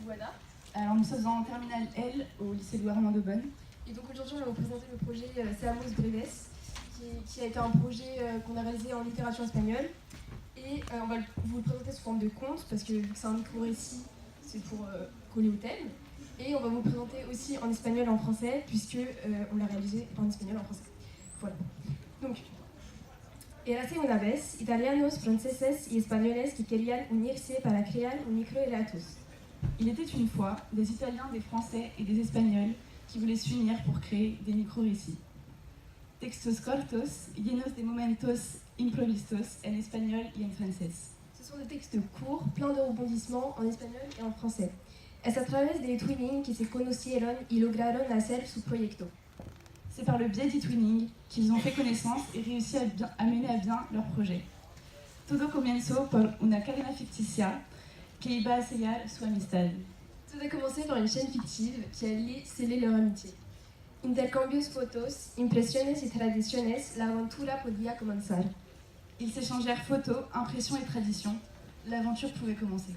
Voilà. Alors nous sommes en terminale L au lycée Louis Armand de Bonne. Et donc aujourd'hui on va vous présenter le projet Seamos Breves, qui a été un projet qu'on a réalisé en littérature espagnole. Et on va vous le présenter sous forme de conte, parce que vu que c'est un micro-récit, c'est pour coller au thème. Et on va vous le présenter aussi en espagnol et en français, puisque on l'a réalisé en espagnol et en français. Voilà. Donc, érase una vez italianos, franceses y españoles que querían unirse para crear un microrelatos. Il était une fois des Italiens, des Français et des Espagnols qui voulaient s'unir pour créer des micro-récits. Textos cortos, llenos de momentos improvisos en espagnol y en francés. Ce sont des textes courts, pleins de rebondissements en espagnol et en français. Es a través del twinning que se conocieron y lograron hacer su proyecto. C'est par le biais du twinning qu'ils ont fait connaissance et réussi à mener à bien leur projet. Todo comenzó por una cadena ficticia que iba a sellar su amistad. Tout a commencé par une chaîne fictive qui allait sceller leur amitié. Intercambios fotos, impresiones y tradiciones, la aventura podía comenzar. Ils s'échangèrent photos, impressions et traditions. L'aventure pouvait commencer.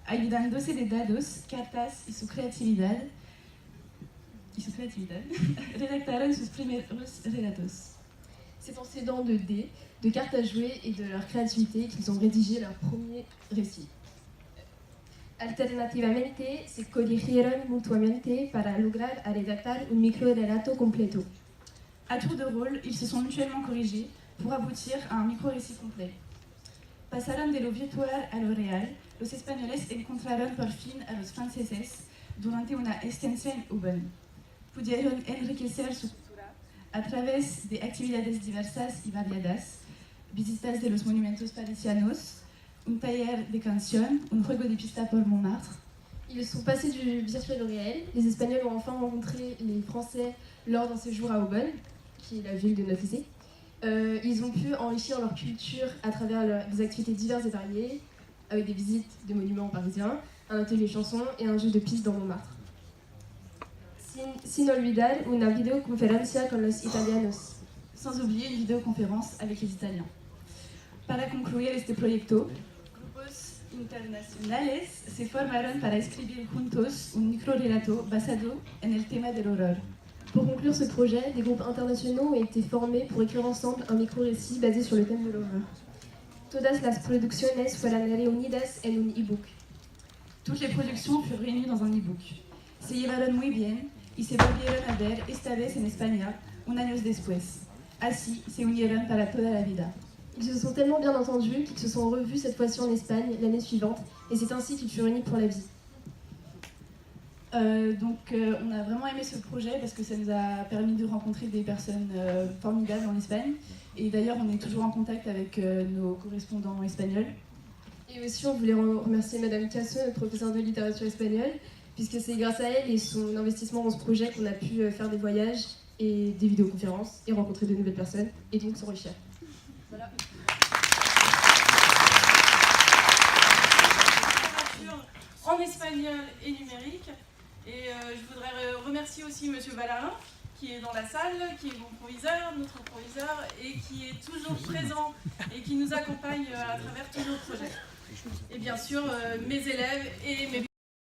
Ayudándose de dados, cartas y su creatividad, redactaron sus primeros relatos. C'est en s'aidant de dés, de cartes à jouer et de leur créativité qu'ils ont rédigé leur premier récit. Alternativamente, se corrigieron mutuamente para lograr redactar un microrelato completo. À tour de rôle, ils se sont mutuellement corrigés pour aboutir à un micro-récit complet. Pasaron de lo virtual a lo real, los españoles encontraron por fin a los franceses durante una estancia en Ubon. Pudieron enriquecer su cultura a través de actividades diversas y variadas, visitas de los monumentos parisianos, un taller de canción, un juego de pista por Montmartre. Ils sont passés du virtuel au réel. Les Espagnols ont enfin rencontré les Français lors d'un séjour à Aubonne, qui est la ville de notre lycée. Ils ont pu enrichir leur culture à travers des activités diverses et variées, avec des visites de monuments parisiens, un atelier chanson et un jeu de piste dans Montmartre. Sin olvidar una videoconferencia con los italianos. Sans oublier une vidéoconférence avec les Italiens. Para concluir este proyecto, grupos internacionales se formaron para escribir juntos un microrelato basado en el tema del horror. Pour conclure ce projet, des groupes internationaux ont été formés pour écrire ensemble un micro-récit basé sur le thème de l'horreur. Todas las producciones fueron reunidas en un e-book. Toutes les productions furent réunies dans un e-book. Se llevaron muy bien y se volvieron a ver esta vez en España, un años después. Así se unieron para toda la vida. Ils se sont tellement bien entendus qu'ils se sont revus cette fois-ci en Espagne l'année suivante, et c'est ainsi qu'ils furent unis pour la vie. On a vraiment aimé ce projet parce que ça nous a permis de rencontrer des personnes formidables en Espagne. Et d'ailleurs, on est toujours en contact avec nos correspondants espagnols. Et aussi, on voulait remercier Madame Casso, notre professeure de littérature espagnole, puisque c'est grâce à elle et son investissement dans ce projet qu'on a pu faire des voyages et des vidéoconférences et rencontrer de nouvelles personnes, et donc s'enrichir. Voilà. En espagnol et numérique. Et je voudrais remercier aussi Monsieur Ballarin, qui est dans la salle, qui est mon proviseur, notre proviseur, et qui est toujours présent et qui nous accompagne à travers tous nos projets. Et bien sûr, mes élèves et mes